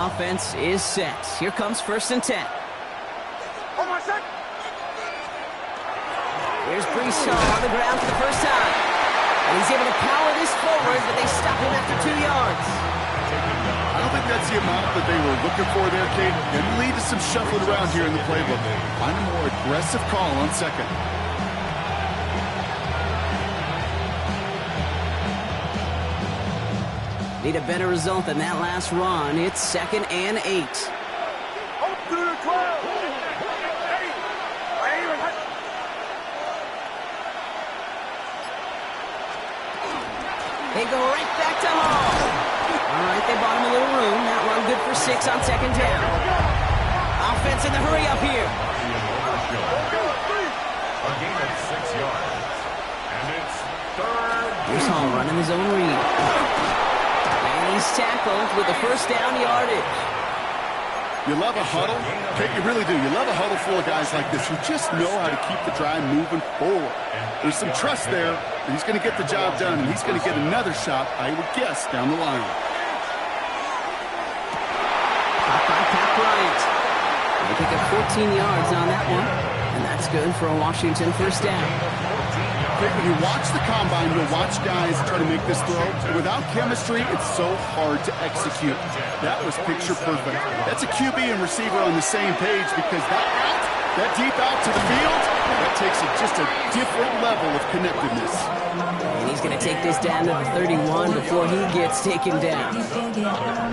Offense is set. Here comes 1st and 10. Here's Brees Hall on the ground for the first time. And he's able to power this forward, but they stop him after 2 yards. I don't think that's the amount that they were looking for there, Kate. It will lead to some shuffling around here in the playbook. Find a more aggressive call on 2nd. Need a better result than that last run. It's 2nd and 8. They go right back to Hall. All right, they bought him a little room. That run good for 6 on 2nd down. Offense in the hurry up here. A gain of 6 yards. And it's 3rd. Here's Hall running his own read. And he's tackled with the 1st down yardage. You love a huddle. Kate, you really do. You love a huddle full of guys like this who just know how to keep the drive moving forward. There's some trust there. He's going to get the job done, and he's going to get another shot, I would guess, down the line. Caught by Pat Bryant. They pick up 14 yards on that one, and that's good for a Washington 1st down. When you watch the combine, you'll watch guys try to make this throw. Without chemistry, it's so hard to execute. That was picture perfect. That's a QB and receiver on the same page because that deep out to the field, that takes it just a different level of connectedness. And he's going to take this down to the 31 before he gets taken down.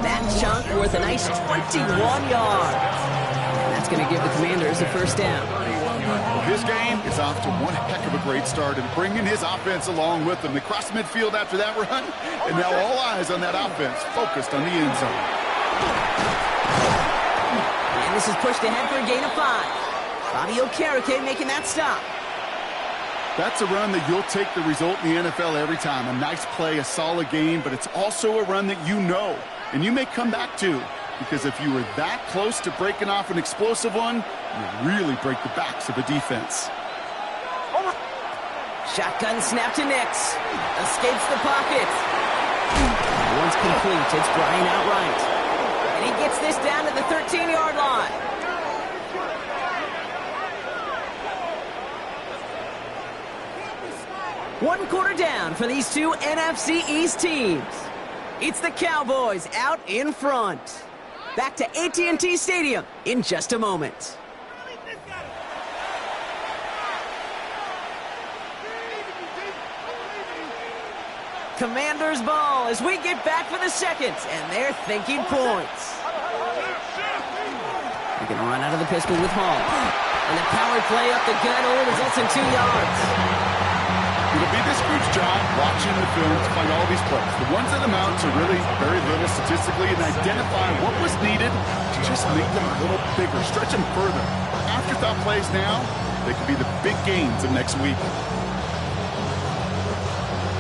That chunk worth a nice 21 yards. And that's going to give the Commanders a 1st down. Well, his game is off to one heck of a great start and bringing his offense along with him. They crossed midfield after that run, and now all eyes on that offense focused on the end zone. And this is pushed ahead for a gain of 5. Bobby Okereke making that stop. That's a run that you'll take the result in the NFL every time. A nice play, a solid game, but it's also a run that you know, and you may come back to. Because if you were that close to breaking off an explosive one, you really break the backs of a defense. Shotgun snap to Nix. Escapes the pocket. One's complete. It's Brian outright. And he gets this down to the 13-yard line. One quarter down for these two NFC East teams. It's the Cowboys out in front. Back to AT&T Stadium in just a moment. Commanders ball as we get back for the 2nd, and they're thinking points. They're going to run out of the pistol with Hall. And the power play up the gut only results in 2 yards. It'll be this group's job watching the film to find all these plays. The ones that amount to really very little statistically and identify what was needed to just make them a little bigger, stretch them further. Afterthought plays now, they could be the big gains of next week.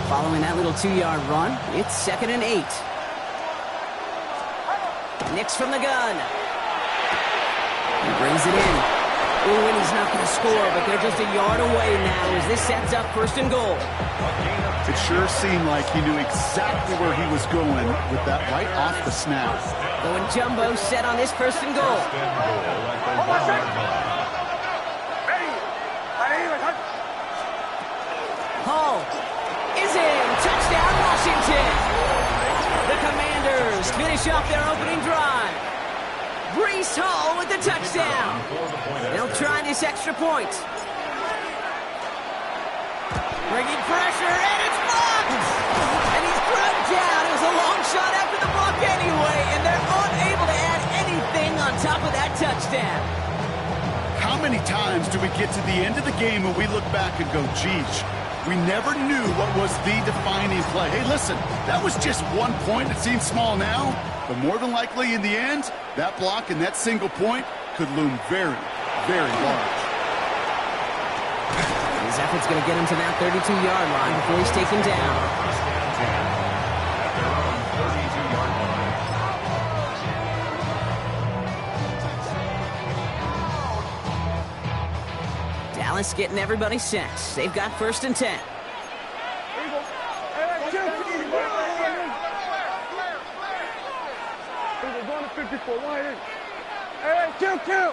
Following that little 2-yard run, it's 2nd and 8. Nix from the gun. He brings it in. Ooh, and he's not going to score, but they're just a yard away now as this sets up 1st and goal. It sure seemed like he knew exactly where he was going with that right off the snap. Going jumbo set on this 1st and goal. Hall is in. Touchdown, Washington. The Commanders finish off their opening drive. Brees Hall with the touchdown. They'll try this extra point. Bringing pressure, and it's blocked! And he's brought down. It was a long shot after the block anyway, and they're unable to add anything on top of that touchdown. How many times do we get to the end of the game and we look back and go, geez, we never knew what was the defining play. Hey, listen, that was just 1 point. It seems small now, but more than likely in the end, that block and that single point could loom very, very large. His effort's going to get him to that 32-yard line before he's taken down. Dallas getting everybody set. They've got 1st and 10. 54 wide. Hey, kill.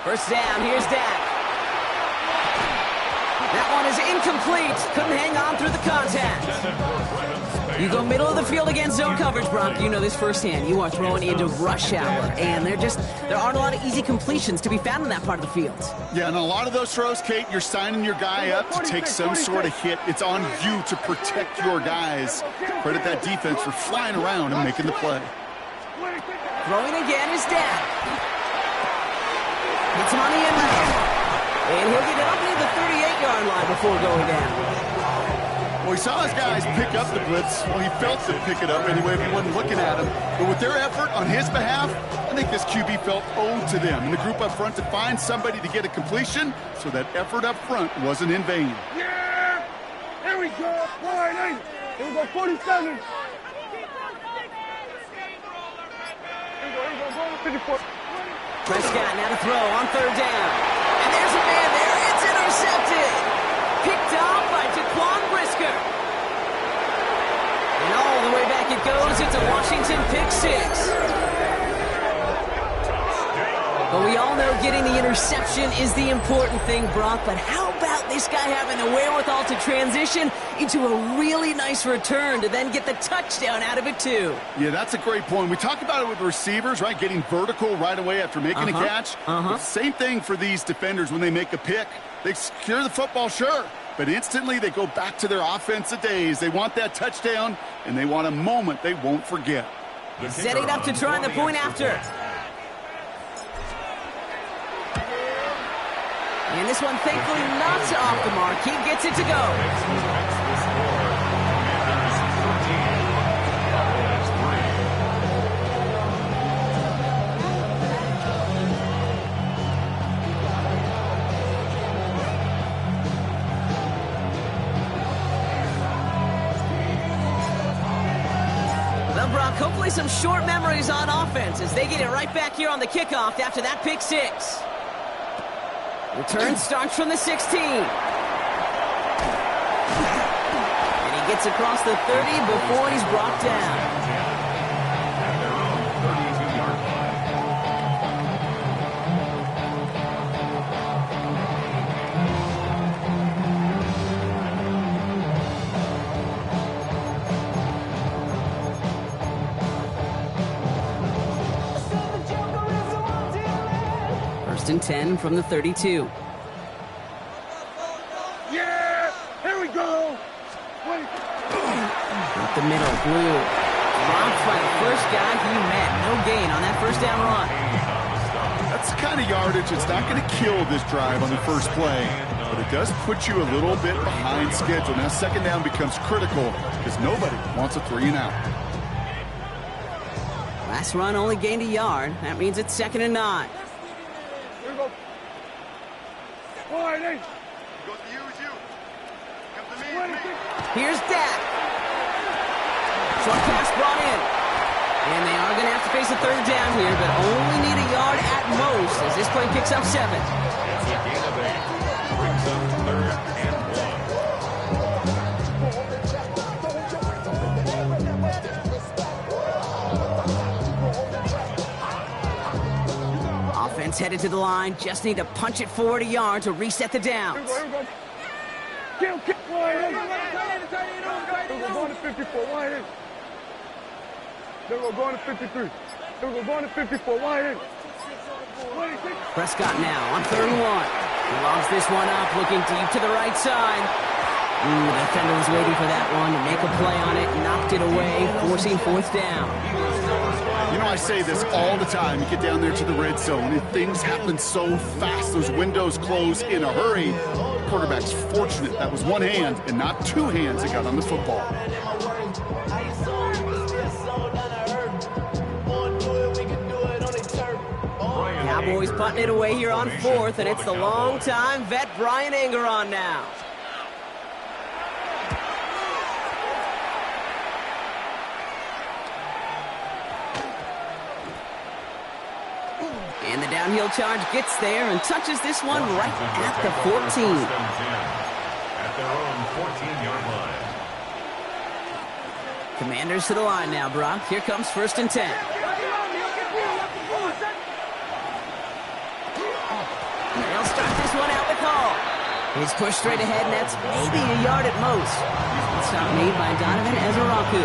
First down, here's Dak. That one is incomplete. Couldn't hang on through the contact. You go middle of the field against zone coverage, Brock. You know this firsthand. You are throwing into rush hour, and there aren't a lot of easy completions to be found in that part of the field. Yeah, and a lot of those throws, Kate, you're signing your guy up to take some sort of hit. It's on you to protect your guys. Credit that defense for flying around and making the play. Throwing again is Dak. Gets him on the end line. And he'll get up near the 38-yard line before going down. Well, he saw his guys pick up the blitz. Well, he felt to pick it up anyway if he wasn't looking at him. But with their effort on his behalf, I think this QB felt owed to them. And the group up front to find somebody to get a completion, so that effort up front wasn't in vain. Yeah! Here we go. Wide 8. Here we go, 47. Here we go, 54. Prescott now to throw on third down. And there's a man there. It's intercepted. Picked off by Jaquan Brisker. And all the way back it goes. It's a Washington pick six. But we all know getting the interception is the important thing, Brock. But how about this guy having the wherewithal to transition into a really nice return to then get the touchdown out of it, too? Yeah, that's a great point. We talk about it with receivers, right? Getting vertical right away after making a catch. Same thing for these defenders when they make a pick. They secure the football, sure, but instantly they go back to their offensive days. They want that touchdown, and they want a moment they won't forget. Setting up to try the point after. And this one, thankfully, not off the mark. He gets it to go. Well, Brock, hopefully some short memories on offense as they get it right back here on the kickoff after that pick six. Return starts from the 16. And he gets across the 30 before he's brought down. First and 10 from the 32. Yeah! Here we go! Up the middle, Blue. Dropped by the first guy he met. No gain on that first down run. That's the kind of yardage it's not going to kill this drive on the first play, but it does put you a little bit behind schedule. Now second down becomes critical because nobody wants a 3 and out. Last run only gained a yard. That means it's 2nd and 9. Here we go. Wide 8. Here's Dak. Short pass brought in. And they are going to have to face a third down here, but only need a yard at most as this play picks up 7. It's a gain of 8. Brings up 3rd and 1. Offense headed to the line. Just need to punch it forward a yard to reset the downs. Kill, wide 8. We're going to 54, wide 8. Then we're going to 53. Then we're going to 54, wide 8. Prescott now on 3rd and 1. He logs this one up, looking deep to the right side. The defender was waiting for that one to make a play on it, knocked it away, forcing 4th down. You know, I say this all the time. You get down there to the red zone, and things happen so fast. Those windows close in a hurry. Quarterback's fortunate that was one hand and not 2 hands that got on the football. Cowboys putting it away here on 4th, and it's the long-time vet Brian Anger on now. And the downhill charge gets there and touches this one right at the 14. At their own 14-yard line. Commanders to the line now, Brock. Here comes 1st and 10. They'll start this one out the call. He's pushed straight ahead, and that's maybe a yard at most. Stop made by Donovan Ezaraku.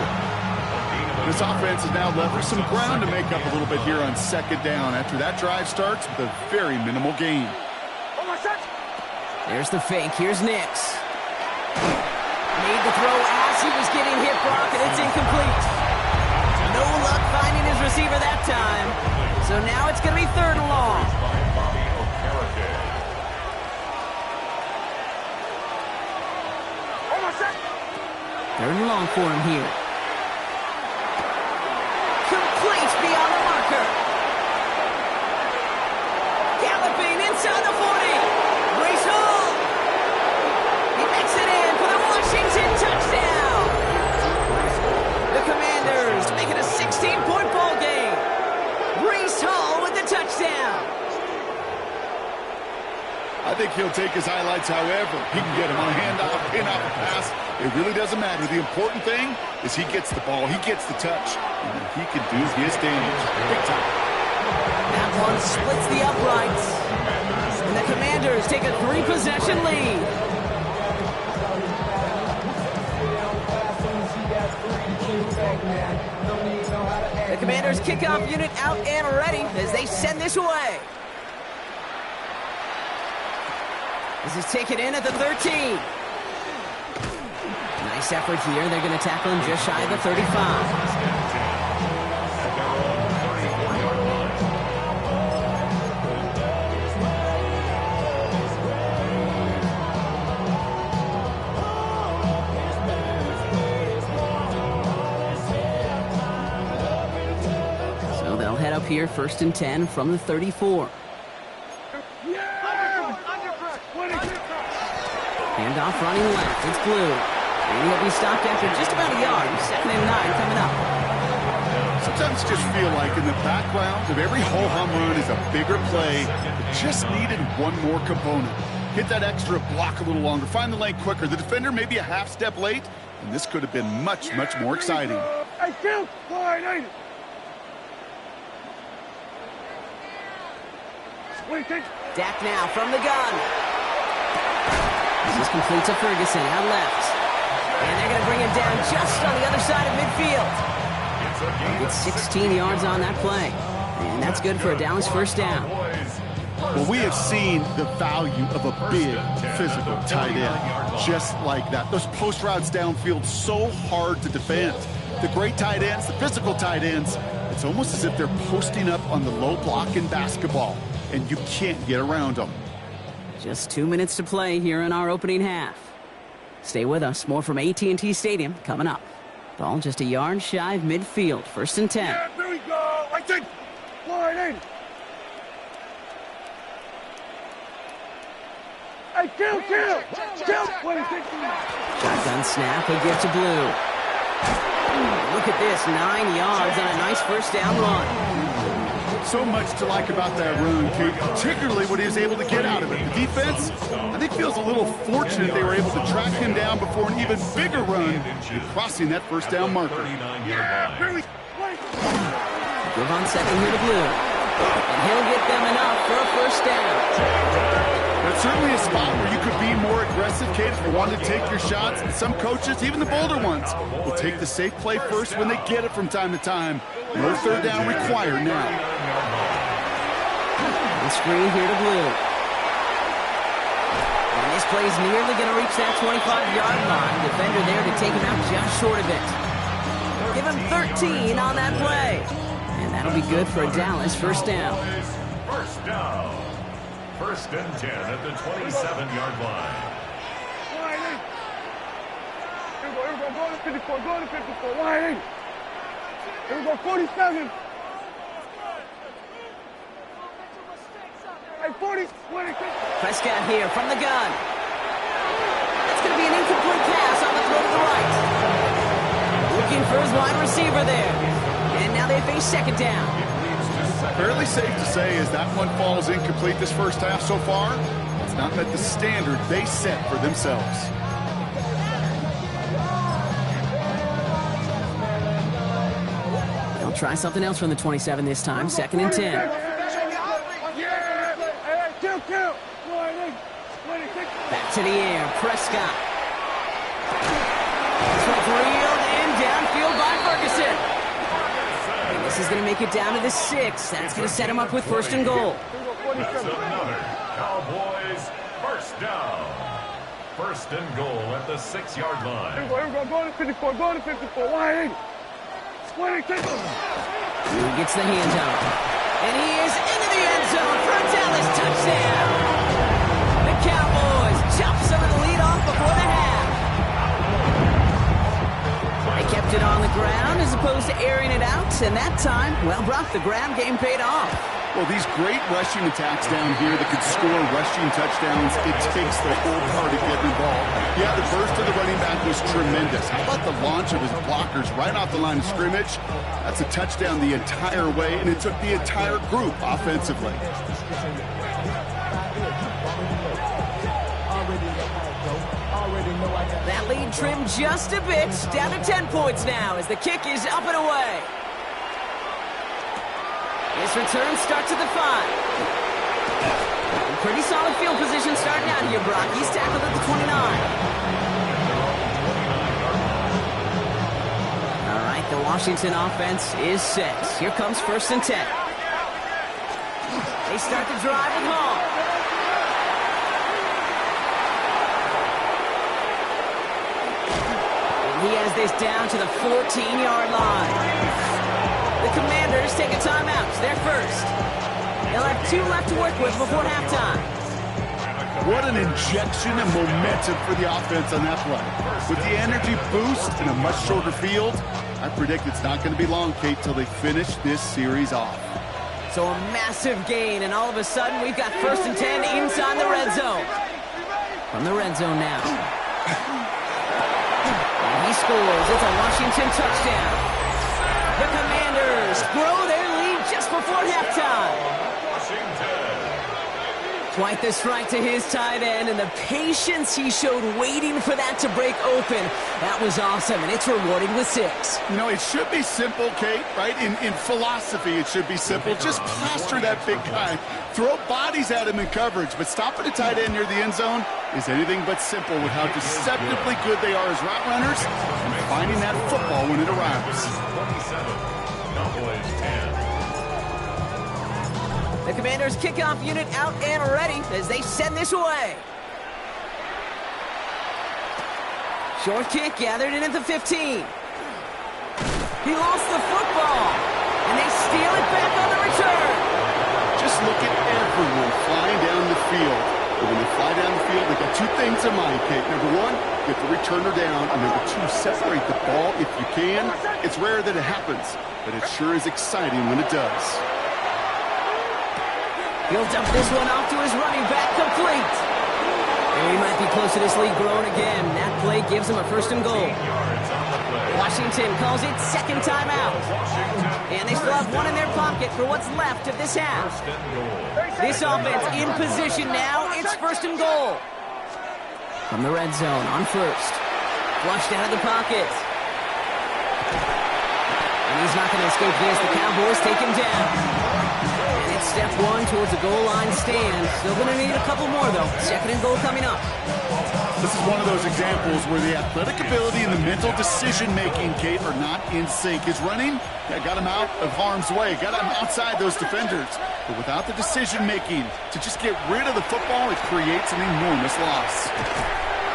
This offense has now leveraged some ground to make up a little bit here on 2nd down after that drive starts with a very minimal gain. There's the fake. Here's Nix. Made the throw as he was getting hit, Brock, and it's incomplete. No luck finding his receiver that time. So now it's going to be 3rd and long. 3rd and long for him here. Complete beyond the marker. Galloping inside the 40. Brees Hall. He makes it in for the Washington touchdown. The Commanders make it a 16-point ball game. Brees Hall with the touchdown. I think he'll take his highlights however he can get him on a handoff, pin-off, a pass. It really doesn't matter. The important thing is he gets the ball, he gets the touch, and he can do his damage big time. That one splits the uprights. And the Commanders take a 3-possession lead. The Commanders kickoff unit out and ready as they send this away. This is taken in at the 13. Nice effort here. They're going to tackle him just shy of the 35. So they'll head up here 1st and 10 from the 34. Handoff running left. It's Blue. And he'll be stopped after just about a yard. 2nd and 9 coming up. Sometimes just feel like in the background of every ho-hum run is a bigger play that just needed one more component. Hit that extra block a little longer. Find the lane quicker. The defender may be a half step late, and this could have been much, much more exciting. Dak now from the gun. This is complete to Ferguson out left. And they're going to bring him down just on the other side of midfield. It's 16 yards on that play. And that's good for a Dallas 1st down. Well, we have seen the value of a big, physical tight end. Just like that. Those post routes downfield, so hard to defend. The great tight ends, the physical tight ends, it's almost as if they're posting up on the low block in basketball. And you can't get around them. Just 2 minutes to play here in our opening half. Stay with us. More from AT&T Stadium coming up. Ball just a yard shy of midfield. 1st and 10. Yeah, there we go. I think. Line in. Hey, kill. Shotgun snap. He'll get to Blue. Look at this. 9 yards on a nice 1st down run. So much to like about that run, Kate, particularly what he was able to get out of it. The defense, I think, feels a little fortunate they were able to track him down before an even bigger run in crossing that 1st down marker. Give on 2nd here to Blue. And he'll get them enough for a 1st down. That's certainly a spot where you could be more aggressive, Kate, if you wanted to take your shots. And some coaches, even the bolder ones, will take the safe play first when they get it from time to time. No 3rd down required now. The screen here to Blue. And this play is nearly going to reach that 25-yard line. Defender there to take him out just short of it. Give him 13 on that play. And that'll be good for a Dallas 1st down. 1st down. 1st and 10 at the 27-yard line. Here we go. Go to 54. Line in. Here we go. 47. Hey, 40. Prescott here from the gun. That's going to be an incomplete pass on the throw to the right. Looking for his wide receiver there. And now they face 2nd down. Fairly safe to say as that one falls incomplete this 1st half so far, it's not met the standard they set for themselves. try something else from the 27 this time. 2nd and 10. Back to the air. Prescott. This one's reeled in downfield by Ferguson. And this is going to make it down to the 6. That's going to set him up with 1st and goal. That's another Cowboys first down. 1st and goal at the 6-yard line. Here we go. Go to 54. Go to 54. Wide. He gets the handoff. And he is into the end zone for a Dallas touchdown. The Cowboys chop some of the lead off before the half. They kept it on the ground as opposed to airing it out. And that time, well, Brock, the ground game paid off. Well, these great rushing attacks down here that could score rushing touchdowns, it takes the whole party getting involved. Yeah, the burst of the running back was tremendous. How about the launch of his blockers right off the line of scrimmage? That's a touchdown the entire way, and it took the entire group offensively. That lead trimmed just a bit, down to 10 points now as the kick is up and away. This return starts at the 5. Pretty solid field position starting out here, Brock. He's tackled at the 29. All right, the Washington offense is set. Here comes 1st and 10. They start the drive with Hall. And he has this down to the 14-yard line. The Commanders take a timeout. They're first. They'll have 2 left to work with before halftime. What an injection of momentum for the offense on that play. With the energy boost and a much shorter field, I predict it's not going to be long, Kate, till they finish this series off. So a massive gain, and all of a sudden we've got 1st and 10 inside the red zone. From the red zone now. And he scores. It's a Washington touchdown. The Commanders grow their lead just before halftime. Quite the strike to his tight end, and the patience he showed waiting for that to break open. That was awesome, and it's rewarded with 6. You know, it should be simple, Kate, right? In philosophy, it should be simple. Just plaster that big guy. Throw bodies at him in coverage, but stopping a tight end near the end zone is anything but simple with how deceptively good they are as route runners and finding that football when it arrives. 27, Cowboys 10. The Commanders' kickoff unit out and ready as they send this away. Short kick gathered in at the 15. He lost the football, and they steal it back on the return. Just look at everyone flying down the field. And when they fly down the field, they got 2 things in mind, Kate. Number 1, get the returner down. And number 2, separate the ball if you can. It's rare that it happens, but it sure is exciting when it does. He'll dump this one off to his running back, complete. And he might be close to this lead growing again. That play gives him a 1st and goal. Washington calls it 2nd timeout. And they still have 1 in their pocket for what's left of this half. This offense in position now. It's 1st and goal. From the red zone on 1st. Flushed out of the pocket. And he's not going to escape this. The Cowboys take him down. It's step 1 towards a goal line stand. Still going to need a couple more, though. 2nd and goal coming up. This is one of those examples where the athletic ability and the mental decision-making, Kate, are not in sync. His running, got him out of harm's way, got him outside those defenders. But without the decision-making to just get rid of the football, it creates an enormous loss.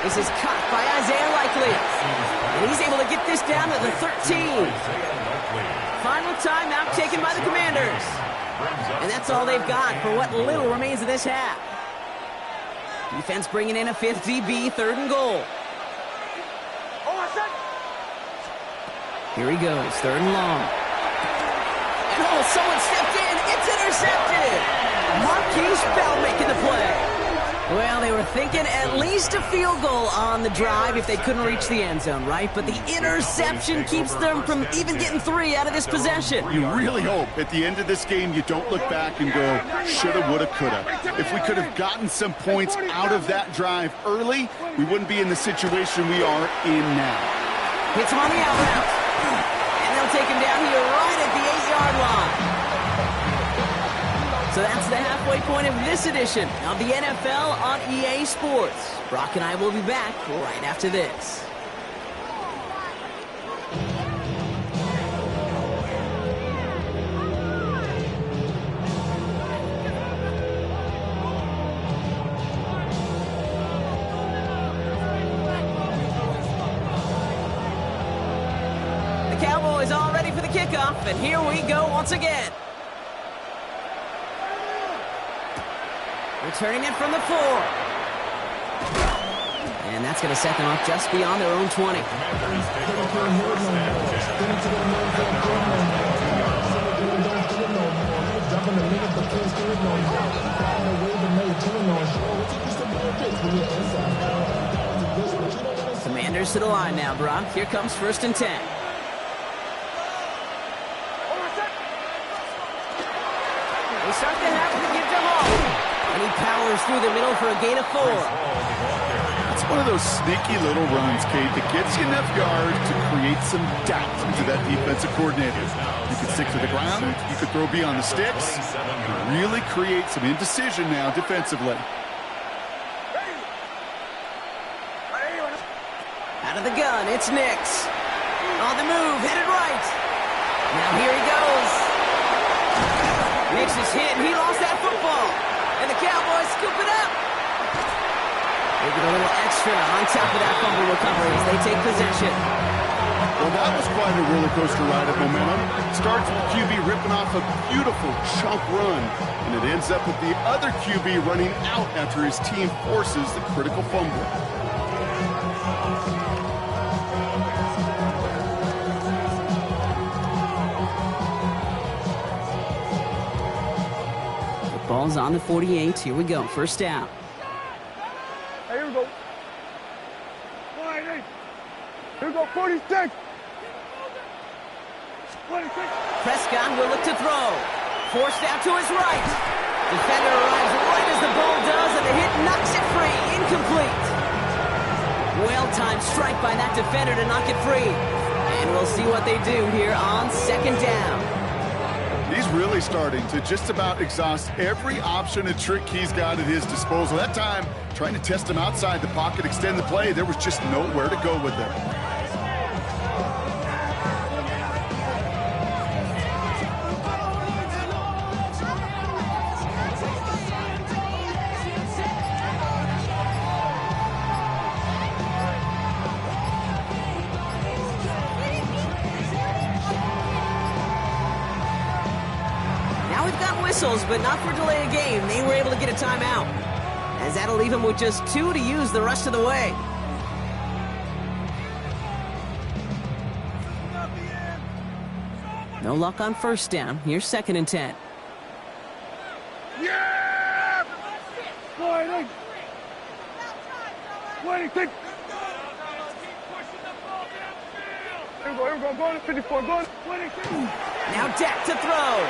This is caught by Isaiah Likely. And he's able to get this down to the 13. Final timeout taken by the Commanders. And that's all they've got for what little remains of this half. Defense bringing in a 5th DB, 3rd and goal. Here he goes, 3rd and long. And someone stepped in. It's intercepted. Marquise Bell making the play. Well, they were thinking at least a field goal on the drive if they couldn't reach the end zone, right? But the interception keeps them from even getting 3 out of this possession. You really hope at the end of this game you don't look back and go, shoulda, woulda, coulda. If we could have gotten some points out of that drive early, we wouldn't be in the situation we are in now. Hits him on the out route. And they'll take him down here right at the to the halfway point of this edition of the NFL on EA Sports. Brock and I will be back right after this. Cowboys all ready for the kickoff, and here we go once again. Returning it from the 4. And that's going to set them up just beyond their own 20. Commanders to the line now, Brock. Here comes 1st and 10. They start the half with a give to Hall. And he powers through the middle for a gain of 4. It's one of those sneaky little runs, Kate, that gets you enough yards to create some doubt into that defensive coordinator. You could stick to the ground, you could throw beyond the sticks, really create some indecision now defensively. Out of the gun, it's Nix. On the move, headed right. Now here he goes. Nix is hit, and he lost that football. And the Cowboys scoop it up. They get a little extra on top of that fumble recovery as they take possession. Well, that was quite a roller coaster ride of momentum. Starts with QB ripping off a beautiful chunk run, and it ends up with the other QB running out after his team forces the critical fumble. Ball's on the 48. Here we go. 1st down. Hey, here we go. Here we go, 46. 26. Prescott will look to throw. Forced out to his right. Defender arrives right as the ball does, and the hit knocks it free. Incomplete. Well-timed strike by that defender to knock it free. And we'll see what they do here on 2nd down. He's really starting to just about exhaust every option and trick he's got at his disposal. That time, trying to test him outside the pocket, extend the play, there was just nowhere to go with it. Whistles, but not for delay of game. They were able to get a timeout, as that'll leave them with just 2 to use the rest of the way. No luck on 1st down. Here's 2nd and 10. Yeah! 26. Here we go, going to 54, going to 26. Now Dak to throw.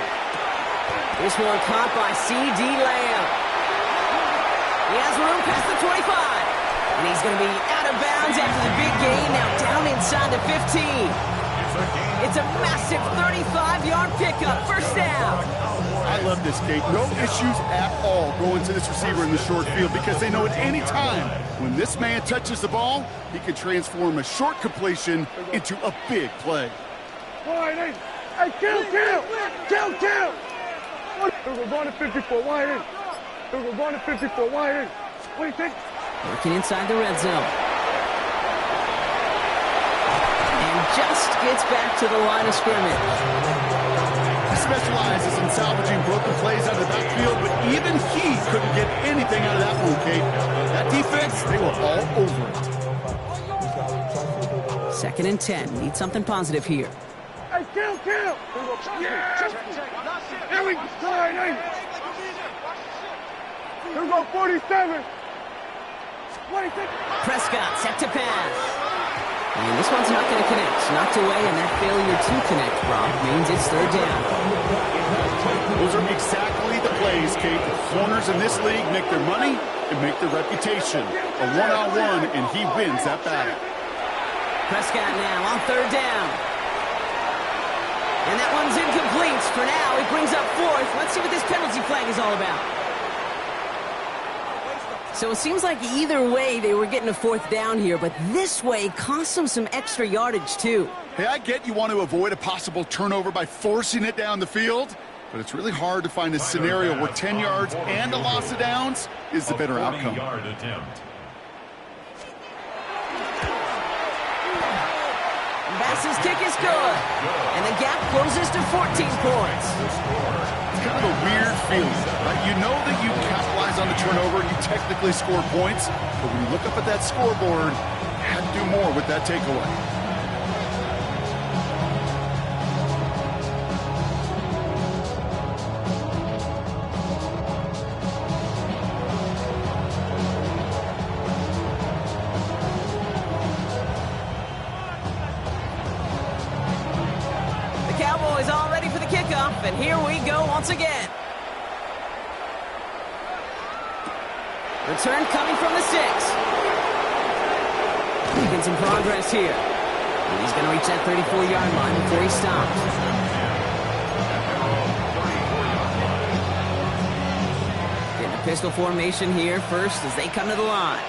This one caught by C.D. Lamb. He has room past the 25. And he's going to be out of bounds after the big gain. Now down inside the 15. It's a massive 35-yard pickup. 1st down. I love this, Kate. No issues at all going to this receiver in the short field because they know at any time when this man touches the ball, he can transform a short completion into a big play. Hey, kill! We're going to 54, wide in. We're going to 54, wide in. 26. Working inside the red zone. And just gets back to the line of scrimmage. He specializes in salvaging broken plays out of the backfield, but even he couldn't get anything out of that one, Kate. That defense, they were all over it. 2nd and 10. Need something positive here. Hey, kill! Yeah! Here we go, here we go, 47. 26. Prescott set to pass. And this one's not going to connect. Knocked away, and that failure to connect, Brock, means it's 3rd down. Those are exactly the plays, Kate. The corners in this league make their money and make their reputation. A one-on-one, and he wins that battle. Prescott now on 3rd down. And that one's incomplete. For now, it brings up fourth. Let's see what this penalty flag is all about. So it seems like either way they were getting a fourth down here, but this way cost them some extra yardage too. Hey, I get you want to avoid a possible turnover by forcing it down the field, but it's really hard to find a scenario where 10 yards and a loss of downs is the better outcome. Bass's kick is good, and the gap closes to 14 points. It's kind of a weird feeling, right? You know that you capitalize on the turnover, you technically score points, but when you look up at that scoreboard, you had to do more with that takeaway. Cowboys all ready for the kickoff, and here we go once again. Return coming from the 6. Making some progress here. He's going to reach that 34-yard line before he stops. Getting a pistol formation here first as they come to the line.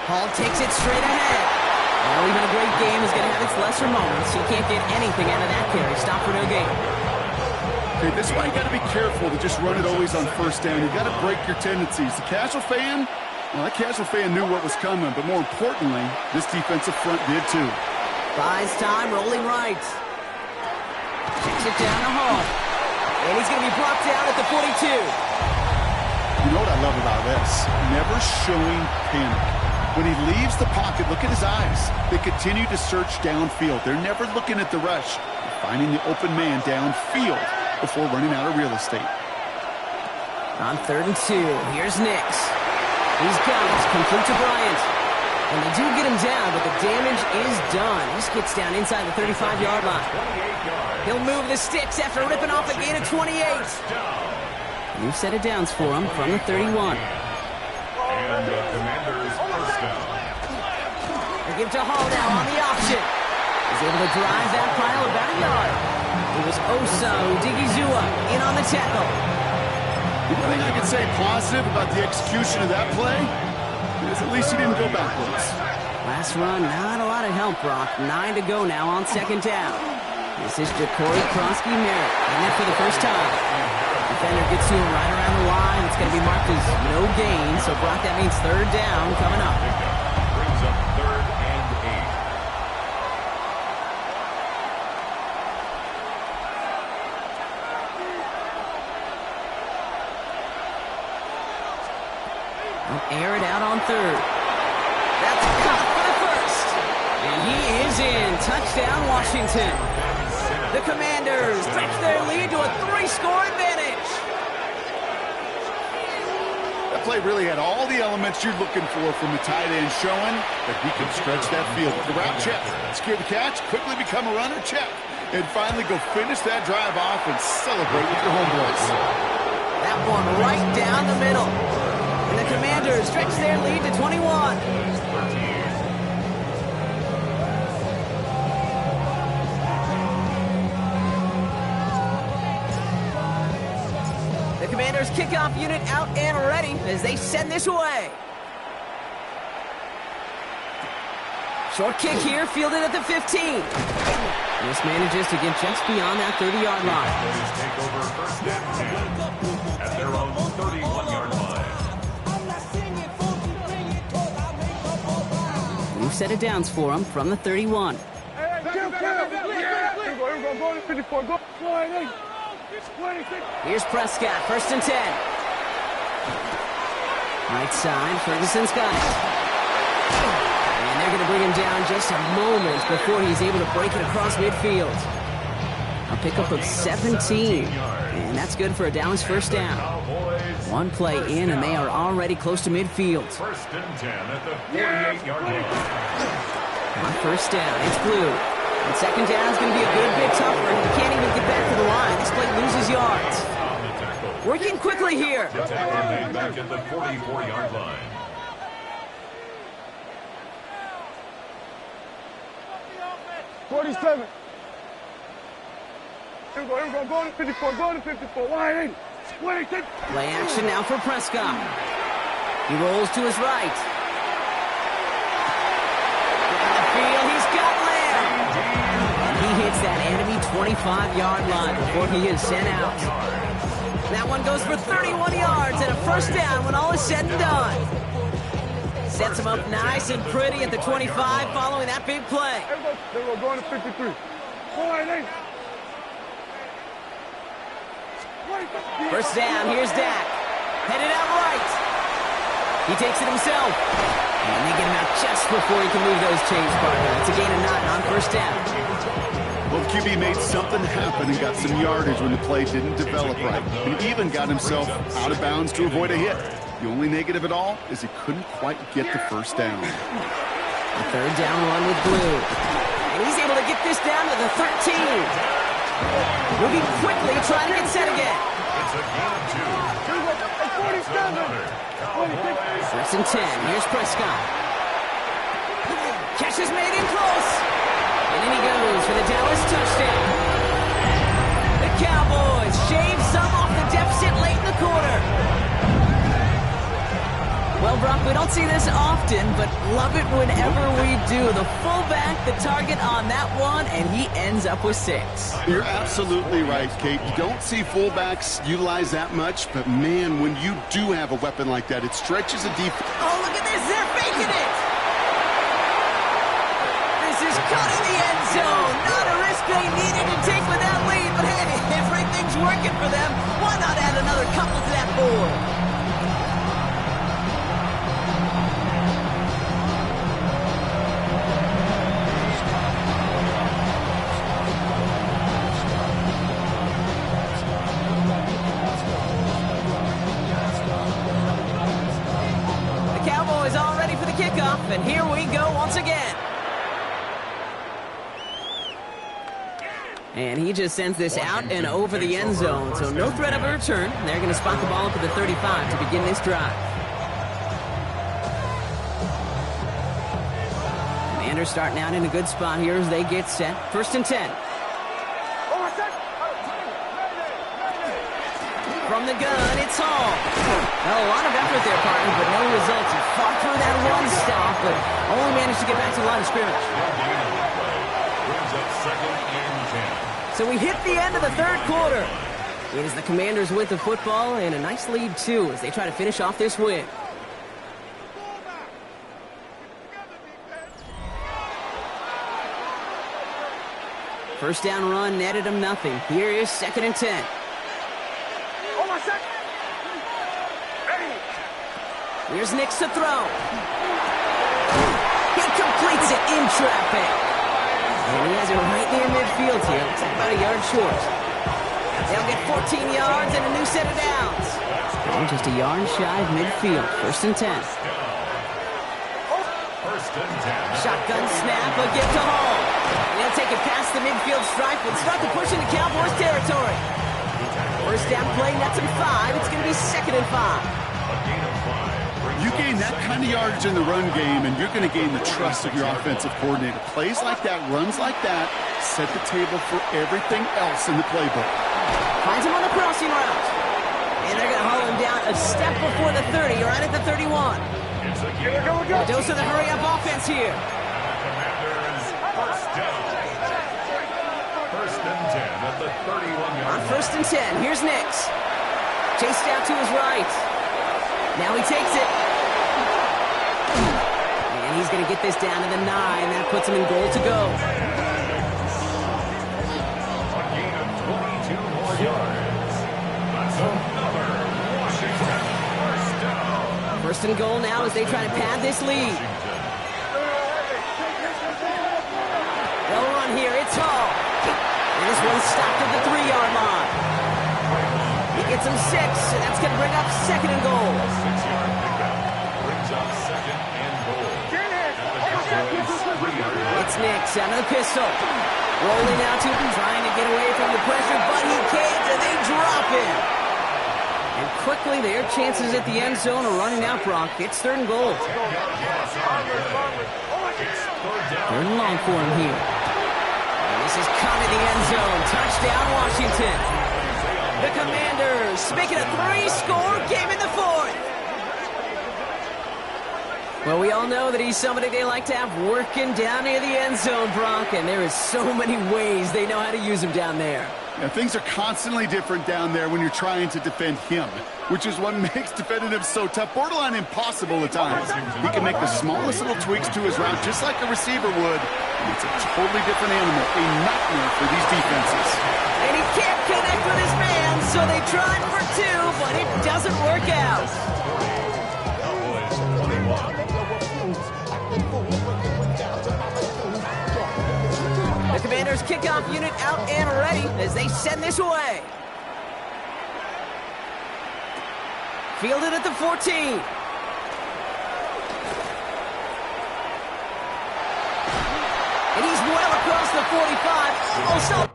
Hall takes it straight ahead. Well, even a great game is going to have its lesser moments. He can't get anything out of that carry. Stop for no gain. Okay, this is why you got to be careful to just run it always on first down. You got to break your tendencies. The casual fan, well, that casual fan knew what was coming, but more importantly, this defensive front did too. Buys time, rolling right. Kicks it down to Hall. And he's going to be brought down at the 42. You know what I love about this? Never showing panic. When he leaves the pocket, look at his eyes. They continue to search downfield. They're never looking at the rush. They're finding the open man downfield before running out of real estate. On 3rd and 2, here's Nix. He's got it. Complete to Bryant. And they do get him down, but the damage is done. He just gets down inside the 35-yard line. He'll move the sticks after ripping off a gain of 28. New set of downs for him from the 31. And the Commanders first down. They give to Hall now on the option. He's able to drive that pile about a yard. It was Osa Odigizua in on the tackle. The only thing I can say positive about the execution of that play is at least he didn't go backwards. Last run, not a lot of help, Brock. 9 to go now on 2nd down. This is Jacory Krosky-Merritt, and that for the first time. Defender gets to him right around the line. It's going to be marked as no gain. So, Brock, that means 3rd down coming up. Brings up 3rd and 8. I'll air it out on 3rd. That's caught for the first. And he is in. Touchdown, Washington. The Commanders stretch their lead to a 3-score advantage. That play really had all the elements you're looking for from the tight end, showing that he can stretch that field. The route check, secure the catch, quickly become a runner, check, and finally go finish that drive off and celebrate with your homeboys. That one right down the middle. And the Commanders stretch their lead to 21. Commanders kickoff unit out and ready as they send this away. Short kick here, fielded at the 15. This manages to get just beyond that 30-yard line. Take over 1st and 10 at their own 31-yard line. New set of downs for them from the 31. Here we go to 54. Go ahead, 26. Here's Prescott, 1st and 10. Right side, Ferguson's got it. And they're going to bring him down just a moment before he's able to break it across midfield. A pickup of 17. And that's good for a Dallas 1st down. One play in, and they are already close to midfield. 1st and 10 at the 48-yard line. On 1st down, it's Blue. And 2nd down is going to be a good bit tougher. He can't even get back to the line. This play loses yards. Working quickly here. The tackle made back at the 44-yard line. 47. Here we go, go to 54, go to 54, wide in. Play action now for Prescott. He rolls to his right. Down the field, he's got Lamb. And he hits that enemy 25-yard line before he is sent out. That one goes for 31 yards and a first down when all is said and done. Sets him up nice and pretty at the 25 following that big play. Here we go, going to 53. Wide in. First down, here's Dak. Headed out right. He takes it himself. And they get him out just before he can move those chains, partner. It's a gain of 9 on first down. Well, the QB made something happen and got some yardage when the play didn't develop right. And even got himself out of bounds to avoid a hit. The only negative at all is he couldn't quite get the first down. A third down run with Blue. And he's able to get this down to the 13. Moving quickly, trying to get set again. It's a gain of 2. First and 10. Here's Prescott. Catch is made in close. And in he goes for the Dallas touchdown. The Cowboys shave some off the deficit late in the quarter. Well, Brock, we don't see this often, but love it whenever we do. The fullback, the target on that one, and he ends up with 6. You're absolutely right, Kate. You don't see fullbacks utilize that much, but man, when you do have a weapon like that, it stretches a deep. Oh, look at this. They're faking it. This is cutting the end zone. Not a risk they needed to take with that lead, but hey, everything's working for them. Why not add another couple to that board? And here we go once again. And he just sends this out and over the end zone, so no threat of a return. They're going to spot the ball up at the 35 to begin this drive. Commanders starting out in a good spot here as they get set. First and 10. From the gun, it's Hall. Well, a lot of effort there, partner, but no results. He fought through that one stop, but only managed to get back to the line of scrimmage. So we hit the end of the third quarter. It is the Commanders with the football and a nice lead, too, as they try to finish off this win. First down run netted him nothing. Here is second and 10. Here's Nix to throw. He completes it in traffic. And he has it right near midfield here. Looks like about a yard short. They'll get 14 yards and a new set of downs. And just a yard shy of midfield. First and 10. Shotgun snap, a gift to Hall. And he'll take it past the midfield stripe and start to push into Cowboys territory. First down play, nets him 5. It's going to be second and 5. You gain that kind of yardage in the run game, and you're going to gain the trust of your offensive coordinator. Plays like that, runs like that, set the table for everything else in the playbook. Finds him on the crossing route. And they're going to haul him down a step before the 30, right at the 31. A dose of the hurry-up offense here. Commanders first down. First and 10 at the 31-yard On first and 10, here's Nix. Chased out to his right. Now he takes it. And he's going to get this down to the 9. That puts him in goal to go. A gain of 22 more yards. That's another Washington first down. First and goal now as they try to pad this lead. They'll run here. It's Hall. And this one's stopped at the 3-yard line. He gets him 6, and that's going to bring up second and goal. 6-yard pickup brings up second and goal. It's Nix out of the pistol. Rolling out to him, trying to get away from the pressure, but he can't, and they drop him. And quickly, their chances at the end zone are running out, Brock. It's third and goal. Third and long for him here. This is caught in the end zone. Touchdown, Washington. The Commanders make it a 3-score game in the fourth. Well, we all know that he's somebody they like to have working down near the end zone, Brock, and there is so many ways they know how to use him down there. Yeah, things are constantly different down there when you're trying to defend him, which is what makes defending him so tough, borderline impossible at times. He can make the smallest little tweaks to his route just like a receiver would, and it's a totally different animal, a nightmare for these defenses. And he can't connect with his man, so they tried for 2, but it doesn't work out. The Commanders' kickoff unit out and ready as they send this away. Fielded at the 14. And he's well across the 45. Also...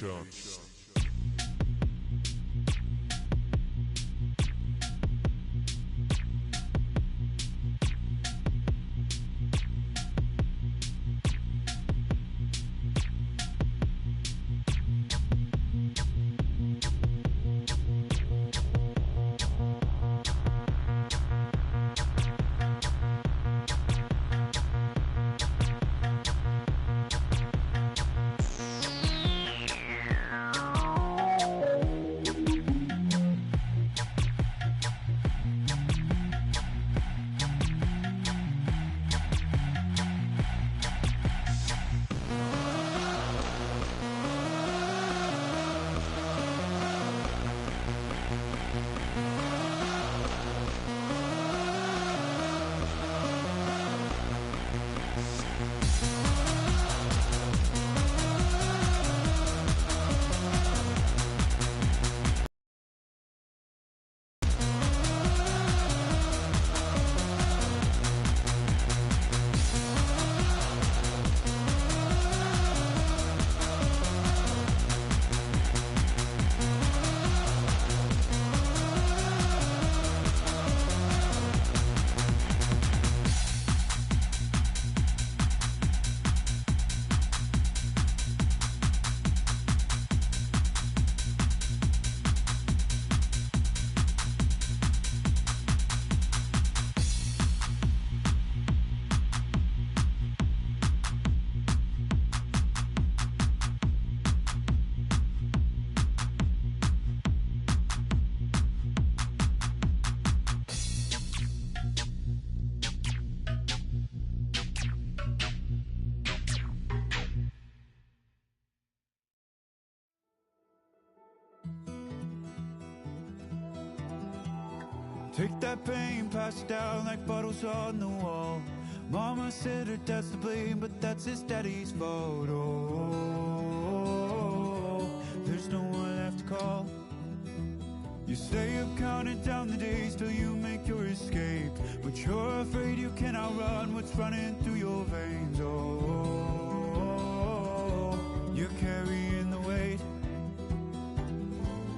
Nation. Take that pain, pass it down like bottles on the wall. Mama said her dad's to blame, but that's his daddy's fault. Oh, there's no one left to call. You stay up counting down the days till you make your escape, but you're afraid you cannot run what's running through your veins. Oh, you're carrying the weight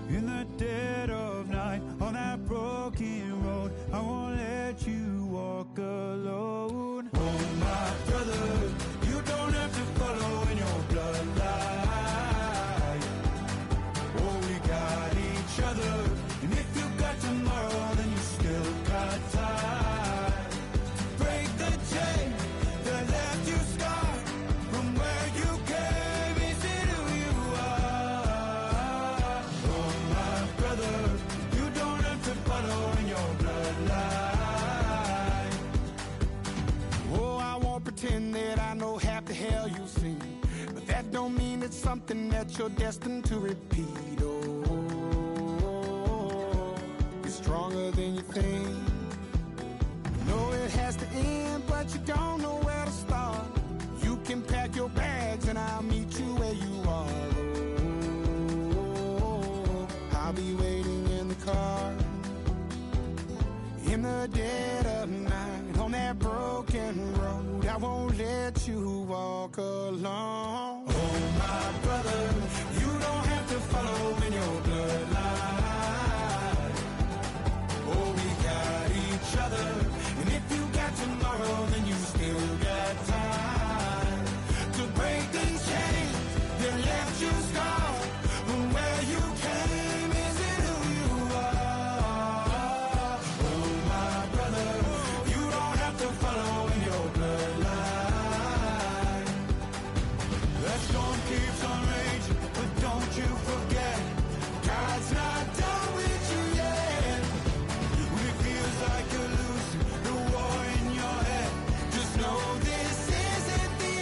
in the dead of night on that broken road. I won't let you walk alone. Oh, my brother, you don't have to follow in your bloodline. Oh, we got each other, and if you got tomorrow, then you still got time to break the chain that left you scarred from where you came. Is it who you are? Oh, my brother, you don't have to follow in your bloodline. Oh, I won't pretend that I know half the hell you've seen, but that don't mean it's something that you're destined to repeat. Oh, you're stronger than you think. Know it has to end, but you don't know where to start. You can pack your bags and I'll meet you where you are. Oh, I'll be waiting in the car in the dead of night on that broken road. I won't let you walk alone. Oh, my brother, you don't have to follow in your bloodline. Oh, we got each other, and if you got tomorrow, then you still got time to break these chains that left you scarred from where you came. Is it who you are? Oh, my brother, you don't have to follow in your bloodline. That storm keeps on raging, but don't you forget, God's not done with you yet. When it feels like you're losing the war in your head, just know this isn't the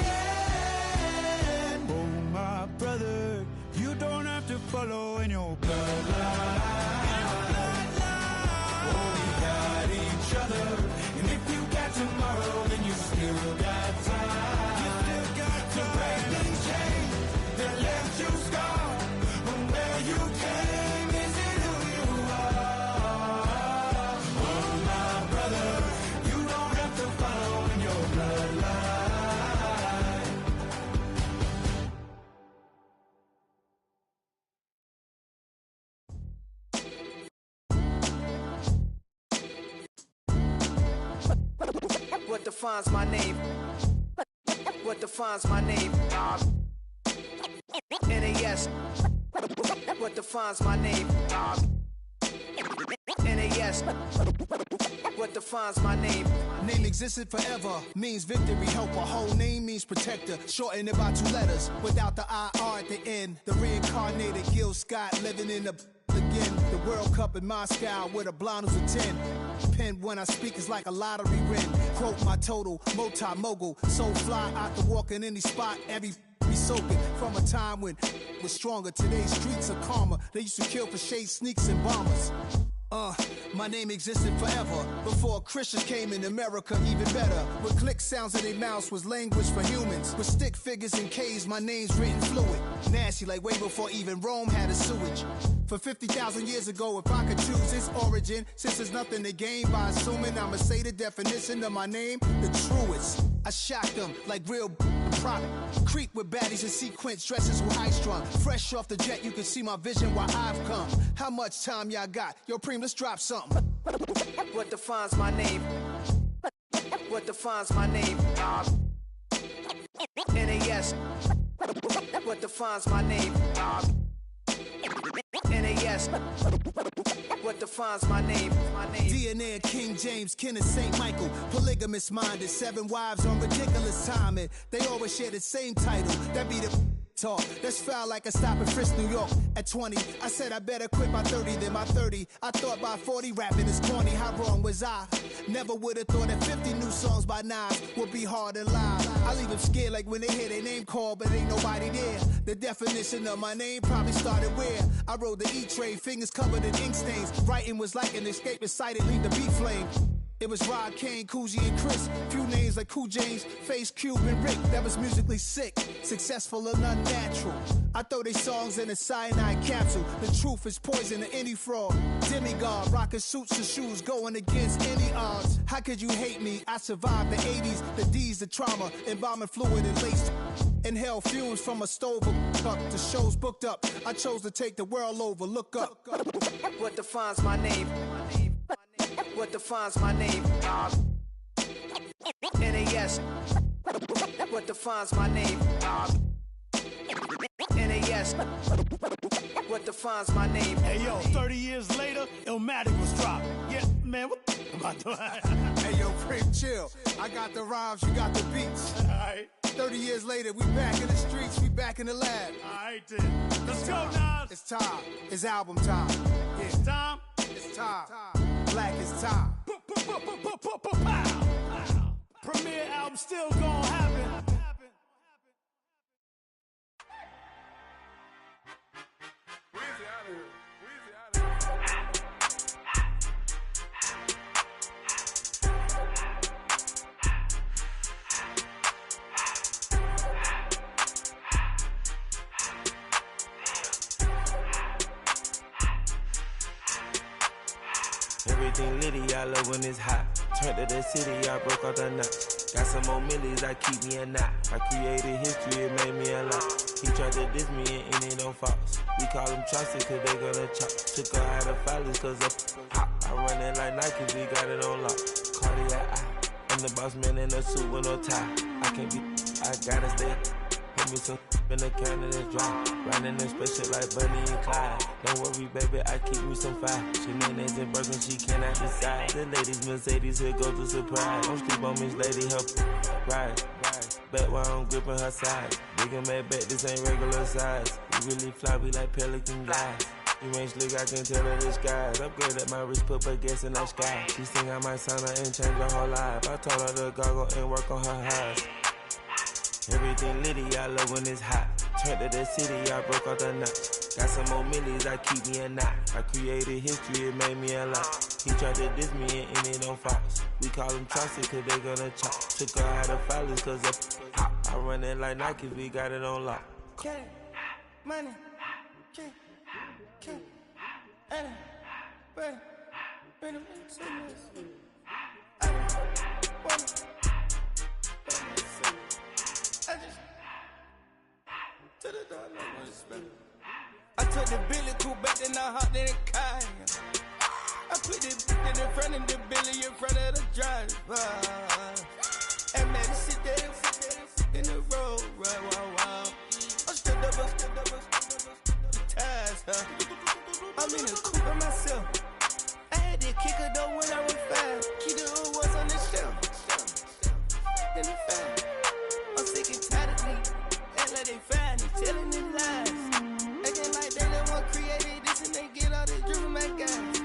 end. Oh, my brother, you don't have to follow in your bloodline. Oh, we got each other, and if you got tomorrow, then you still got time. You still got to break these chains that left you scarred from where you came. Is it who you are? Oh, my brother, you don't have to follow in your bloodline. What defines my name? What defines my name? NAS. What defines my name? NAS. What defines my name? Name existed forever, means victory, helper. Whole name means protector, shortened it by 2 letters, without the IR at the end. The reincarnated Gil Scott living in the again. The World Cup in Moscow with a blind who's a 10. Pen when I speak is like a lottery win. Quote my total, multi-mogul. So fly out to walk in any spot, every be soaking. From a time when was stronger, today's streets are calmer. They used to kill for shade sneaks and bombers. My name existed forever. Before Christians came in America, even better. With click sounds in their mouths was language for humans. With stick figures and K's, my name's written fluid. Nasty like way before even Rome had a sewage. For 50,000 years ago, if I could choose its origin, since there's nothing to gain by assuming, I'ma say the definition of my name, the truest. I shocked them like real product. Creep with baddies in sequence, dresses with high strung. Fresh off the jet, you can see my vision where I've come. How much time y'all got? Yo, Preem, let's drop something. What defines my name? What defines my name? NAS. What defines my name? NAS. What defines my name? DNA of King James, kin of St. Michael. Polygamous minded, 7 wives on ridiculous timing. They always share the same title. That be the talk. That's foul like a stop in Frisk, New York. At 20, I said I better quit by 30 than by 30. I thought by 40 rapping is corny. How wrong was I? Never would have thought that 50 new songs by Nas would be hard and live. I leave them scared like when they hear their name called, but ain't nobody there. The definition of my name probably started where I rode the E-train, fingers covered in ink stains. Writing was like an escape excited, leave the beat flame. It was Rod, Kane, Coogee, and Chris. Few names like Cool James, Face, Cube, and Rick. That was musically sick, successful and unnatural. I throw they songs in a cyanide capsule. The truth is poison to any fraud. Demigod, rocking suits and shoes, going against any odds. How could you hate me? I survived the 80s, the D's, the trauma, embalming fluid and laced. Inhale fumes from a stove up. The show's booked up. I chose to take the world over. Look up. What defines my name? What defines my name? NAS. What defines my name? NAS. What defines my name? Hey yo, 30 years later, Illmatic was dropped. Yeah, man, what am I doing? Hey yo, Prim, chill. I got the rhymes, you got the beats. Alright. 30 years later, we back in the streets, we back in the lab. Alright then. Let's go, Nas. It's time. It's album time. Yeah. It's time. It's time. Black is time. Premiere album still gonna happen. Everything litty, I love when it's hot. Turned to the city, I broke out the knot. Got some more millies, I keep me a knot. I created history, it made me a lot. He tried to diss me and it don't false. We call them Chaucer cause they gonna chop. Took her out of filers cause of pop. I run it like Nike, we got it on lock. Cardiac eye. I'm the boss man in a suit with no tie. I can't be, I gotta stay. Hold me some in the can of the dry. Riding in special like Bunny and Clyde. Don't worry, baby, I keep me some fire. Shenanigans and Birkin, she cannot decide. The ladies Mercedes, here go to surprise. Don't sleep on Miss Lady, help ride. Bet while I'm gripping her sides. Big and mad bet, this ain't regular size. We really fly, we like pelican guys. You ain't slick, I can tell her the skies. Upgrade at my wrist, put baguettes in the sky. She think I might sign her and change her whole life. I told her to goggle and work on her highs. Everything litty, I love when it's hot. Turned to the city, I broke out the knot. Got some more millies, I keep me a knot. I created history, it made me a lot. He tried to diss me and it don't false. We call them Chaucer cause they gonna chop. Took her out of filers cause of pop. I run it like Nike, we got it on lock. Cash, money, cash, bread, I took the Billy cool back, then I hopped in the car. I put the in front of the Billy in front of the driver. And man, sit there in the road, wow. I'm still double, ties, huh? I'm in the coupe by myself. I had to kick her though when I was 5. Keep the old ones on the shelf. In the fire. I'm sick and tired of me. Act like they find it, telling them lies. Acting like they the one created this and they get all this driven my guys.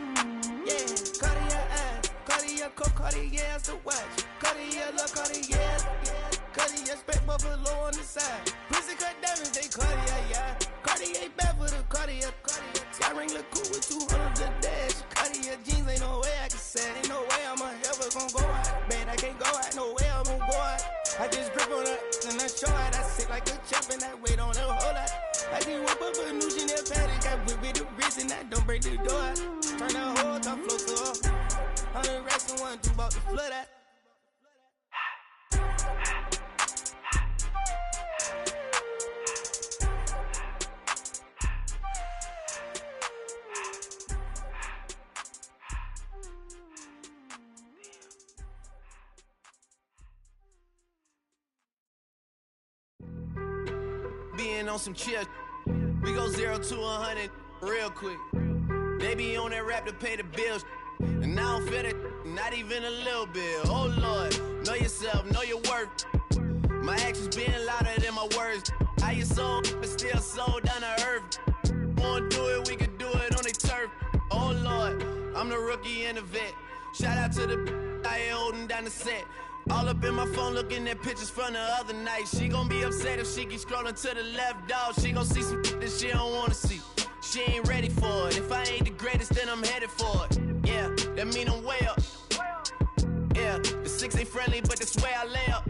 Yeah, Cartier eyes, Cartier coat, Cartier as the watch. Cartier look, Cartier, Cartier spec buffalo on the side. Pussy cut diamonds, they Cartier, yeah. Cartier bad for the Cartier. Sky ring look cool with 200 the dash. Cartier jeans, ain't no way I can say. Ain't no way I'm ever gonna go out. Man, I can't go out, no way I'm gonna go out. I just grip on her and I show her. I sit like a champ and I wait on her whole lot. I just whip up a new Chanel paddock. I whip with the wrist and I don't break the door. Turn that whole top float to her. 100 racks and 1, 2 about to flood that. Being on some chill, we go 0 to 100 real quick. They be on that rap to pay the bills, and I don't feel it, not even a little bit. Oh Lord, know yourself, know your worth. My actions being louder than my words. How you sold, but still sold down to earth. Wanna do it, we can do it on the turf. Oh Lord, I'm the rookie and the vet. Shout out to the I ain't holding down the set. All up in my phone looking at pictures from the other night. She gon' be upset if she keep scrolling to the left, dog. She gon' see some that she don't wanna see. She ain't ready for it. If I ain't the greatest, then I'm headed for it. Yeah, that mean I'm way up. Yeah, the 6 ain't friendly, but that's where I lay up.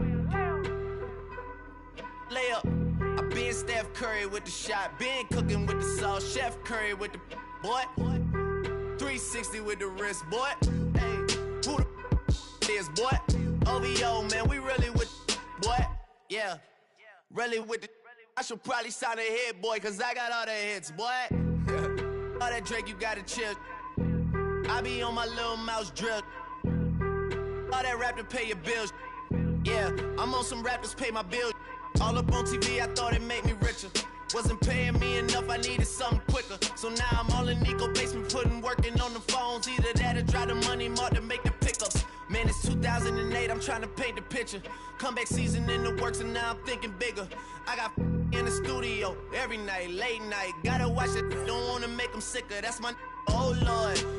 Lay up. I been Steph Curry with the shot. Been cooking with the sauce. Chef Curry with the boy. 360 with the wrist, boy. Hey, who the is, boy? OVO, man, we really with boy. Yeah, really with the. I should probably sign a hit, boy, cause I got all the hits, boy. All that Drake, you gotta chill. I be on my little mouse drill. All that rap to pay your bills. Yeah, I'm on some rappers pay my bills. All up on TV, I thought it made me richer. Wasn't paying me enough, I needed something quicker. So now I'm all in Nico basement, working on the phones. Either that or drive the money mark to make the pickups. Man, it's 2008, I'm trying to paint the picture. Comeback season in the works and now I'm thinking bigger. I got in the studio every night, late night. Gotta watch it, don't wanna make them sicker. That's my oh Lord.